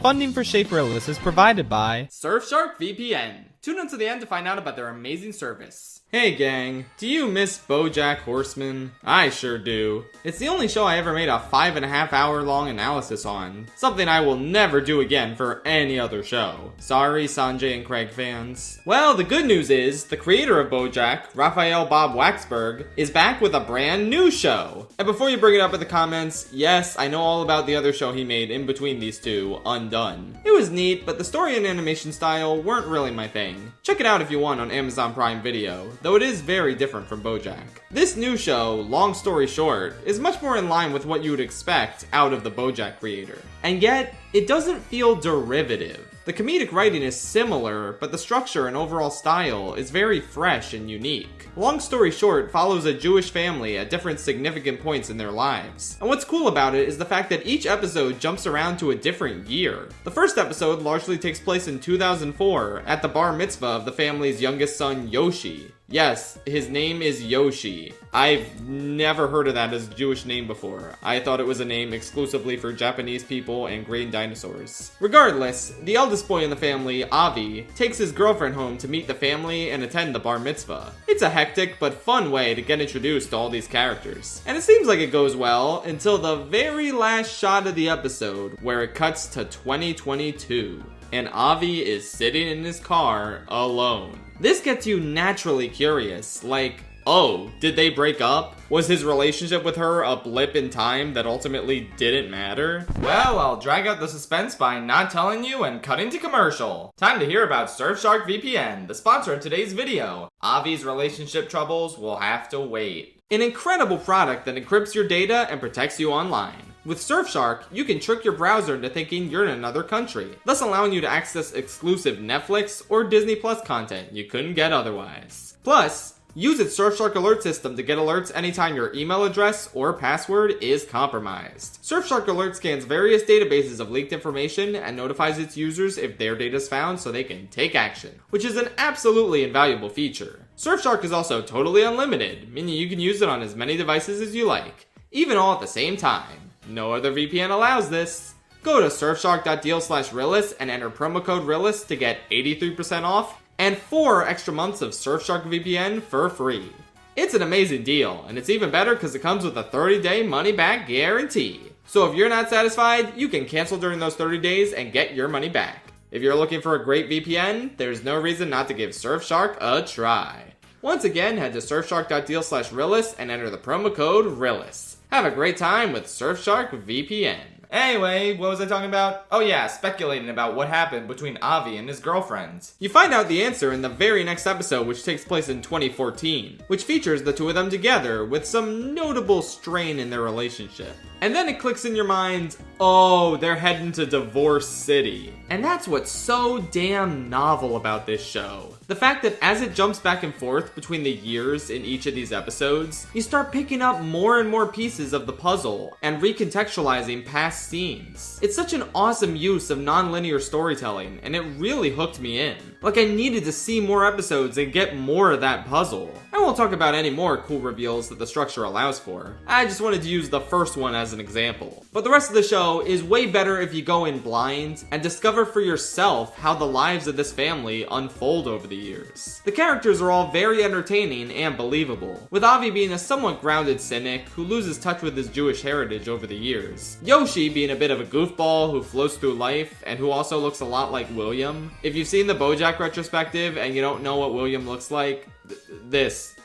Funding for Shaperillis is provided by Surfshark VPN. Tune in to the end to find out about their amazing service. Hey gang, do you miss BoJack Horseman? I sure do. It's the only show I ever made a 5.5 hour long analysis on. Something I will never do again for any other show. Sorry Sanjay and Craig fans. Well, the good news is, the creator of BoJack, Raphael Bob-Waksberg, is back with a brand new show. And before you bring it up in the comments, yes, I know all about the other show he made in between these two, Undone. It was neat, but the story and animation style weren't really my thing. Check it out if you want on Amazon Prime Video, though it is very different from BoJack. This new show, long story short, is much more in line with what you would expect out of the BoJack creator. And yet, it doesn't feel derivative. The comedic writing is similar, but the structure and overall style is very fresh and unique. Long story short follows a Jewish family at different significant points in their lives. And what's cool about it is the fact that each episode jumps around to a different year. The first episode largely takes place in 2004 at the bar mitzvah of the family's youngest son, Yoshi. Yes, his name is Yoshi. I've never heard of that as a Jewish name before. I thought it was a name exclusively for Japanese people and green dinosaurs. Regardless, the eldest boy in the family, Avi, takes his girlfriend home to meet the family and attend the bar mitzvah. It's a hectic but fun way to get introduced to all these characters. And it seems like it goes well until the very last shot of the episode, where it cuts to 2022. And Avi is sitting in his car alone. This gets you naturally curious, like, oh, did they break up? Was his relationship with her a blip in time that ultimately didn't matter? Well, I'll drag out the suspense by not telling you and cutting to commercial. Time to hear about Surfshark VPN, the sponsor of today's video. Avi's relationship troubles will have to wait. An incredible product that encrypts your data and protects you online. With Surfshark, you can trick your browser into thinking you're in another country, thus allowing you to access exclusive Netflix or Disney Plus content you couldn't get otherwise. Plus, use its Surfshark alert system to get alerts anytime your email address or password is compromised. Surfshark Alert scans various databases of leaked information and notifies its users if their data is found so they can take action, which is an absolutely invaluable feature. Surfshark is also totally unlimited, meaning you can use it on as many devices as you like, even all at the same time. No other VPN allows this. Go to surfshark.deal/Rillis and enter promo code Rillis to get 83% off and 4 extra months of Surfshark VPN for free. It's an amazing deal, and it's even better because it comes with a 30-day money-back guarantee. So if you're not satisfied, you can cancel during those 30 days and get your money back. If you're looking for a great VPN, there's no reason not to give Surfshark a try. Once again, head to surfshark.deal/Rillis and enter the promo code Rillis. Have a great time with Surfshark VPN. Anyway, what was I talking about? Oh yeah, speculating about what happened between Avi and his girlfriend. You find out the answer in the very next episode, which takes place in 2014, which features the two of them together with some notable strain in their relationship. And then it clicks in your mind, oh, they're heading to Divorce City. And that's what's so damn novel about this show. The fact that as it jumps back and forth between the years in each of these episodes, you start picking up more and more pieces of the puzzle and recontextualizing past scenes. It's such an awesome use of non-linear storytelling, and it really hooked me in. Like I needed to see more episodes and get more of that puzzle. I won't talk about any more cool reveals that the structure allows for. I just wanted to use the first one as an example. But the rest of the show is way better if you go in blind and discover for yourself how the lives of this family unfold over the years. The characters are all very entertaining and believable, with Avi being a somewhat grounded cynic who loses touch with his Jewish heritage over the years. Yoshi being a bit of a goofball who floats through life and who also looks a lot like William. If you've seen the BoJack retrospective and you don't know what William looks like,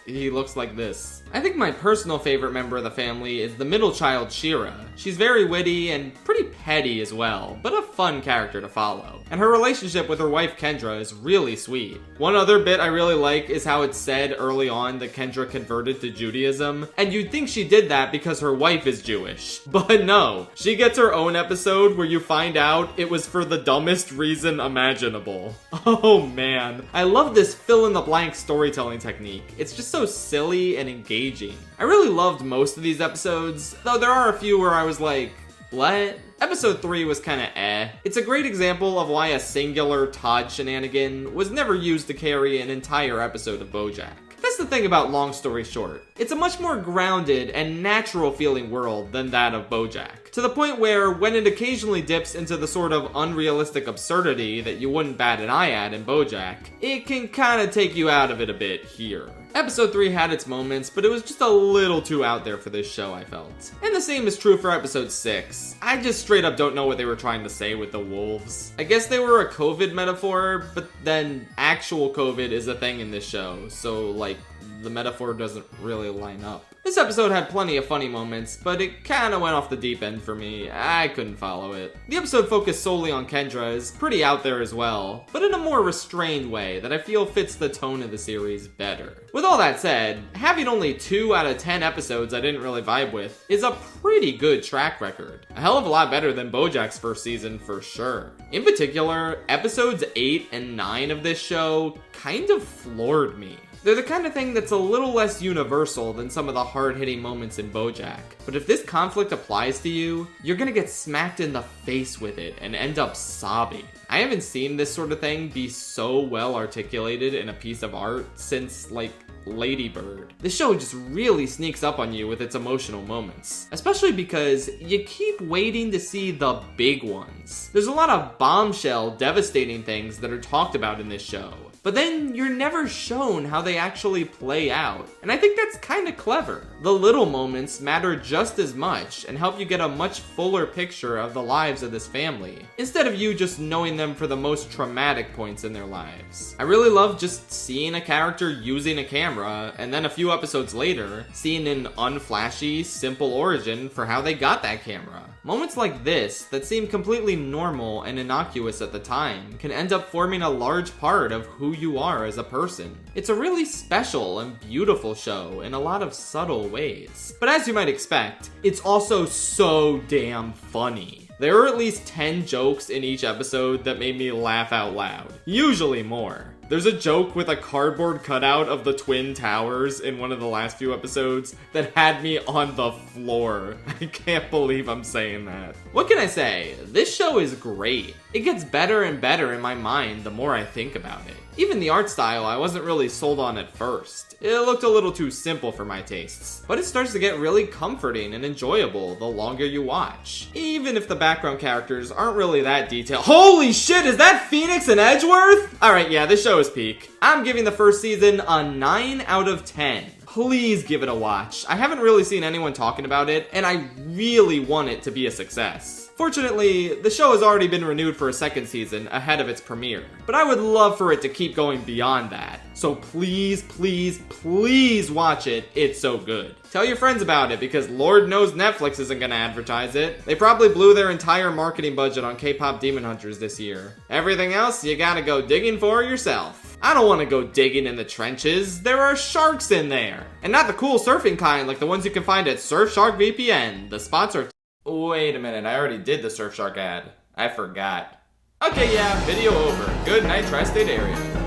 he looks like this. I think my personal favorite member of the family is the middle child, Shira. She's very witty and pretty petty as well, but a fun character to follow. And her relationship with her wife, Kendra, is really sweet. One other bit I really like is how it's said early on that Kendra converted to Judaism, and you'd think she did that because her wife is Jewish. But no, she gets her own episode where you find out it was for the dumbest reason imaginable. Oh man, I love this fill-in-the-blank storytelling technique. It's just so silly and engaging. I really loved most of these episodes, though there are a few where I was like, what? Episode 3 was kinda eh. It's a great example of why a singular Todd shenanigan was never used to carry an entire episode of BoJack. That's the thing about Long Story Short. It's a much more grounded and natural feeling world than that of BoJack. to the point where when it occasionally dips into the sort of unrealistic absurdity that you wouldn't bat an eye at in BoJack, it can kinda take you out of it a bit here. Episode 3 had its moments, but it was just a little too out there for this show, I felt. And the same is true for episode 6. I just straight up don't know what they were trying to say with the wolves. I guess they were a COVID metaphor, but then actual COVID is a thing in this show, so like, the metaphor doesn't really line up. This episode had plenty of funny moments, but it kinda went off the deep end for me. I couldn't follow it. The episode focused solely on Kendra is pretty out there as well, but in a more restrained way that I feel fits the tone of the series better. With all that said, having only 2 out of 10 episodes I didn't really vibe with is a pretty good track record. A hell of a lot better than BoJack's first season for sure. In particular, episodes 8 and 9 of this show kind of floored me. They're the kind of thing that's a little less universal than some of the hard-hitting moments in BoJack. But if this conflict applies to you, you're gonna get smacked in the face with it and end up sobbing. I haven't seen this sort of thing be so well articulated in a piece of art since, like, Lady Bird. The show just really sneaks up on you with its emotional moments, especially because you keep waiting to see the big ones. There's a lot of bombshell, devastating things that are talked about in this show, but then you're never shown how they actually play out. And I think that's kind of clever. The little moments matter just as much and help you get a much fuller picture of the lives of this family, instead of you just knowing them for the most traumatic points in their lives. I really love just seeing a character using a camera, and then a few episodes later, seeing an unflashy, simple origin for how they got that camera. Moments like this, that seem completely normal and innocuous at the time, can end up forming a large part of who you are as a person. It's a really special and beautiful show in a lot of subtle ways. But as you might expect, it's also so damn funny. There are at least 10 jokes in each episode that made me laugh out loud, usually more. There's a joke with a cardboard cutout of the Twin Towers in one of the last few episodes that had me on the floor. I can't believe I'm saying that. What can I say? This show is great. It gets better and better in my mind the more I think about it. Even the art style I wasn't really sold on at first. It looked a little too simple for my tastes, but it starts to get really comforting and enjoyable the longer you watch, even if the background characters aren't really that detailed. Holy shit, is that Phoenix and Edgeworth? Alright, yeah, this show is peak. I'm giving the first season a 9 out of 10. Please give it a watch. I haven't really seen anyone talking about it, and I really want it to be a success. Fortunately, the show has already been renewed for a second season ahead of its premiere, but I would love for it to keep going beyond that. So please, please, please watch it. It's so good. Tell your friends about it because Lord knows Netflix isn't gonna advertise it. They probably blew their entire marketing budget on K-pop Demon Hunters this year. Everything else, you gotta go digging for yourself. I don't want to go digging in the trenches. There are sharks in there. And not the cool surfing kind like the ones you can find at Surfshark VPN. The spots are... Wait a minute, I already did the Surfshark ad. I forgot. Okay, yeah, video over. Good night, Tri-State area.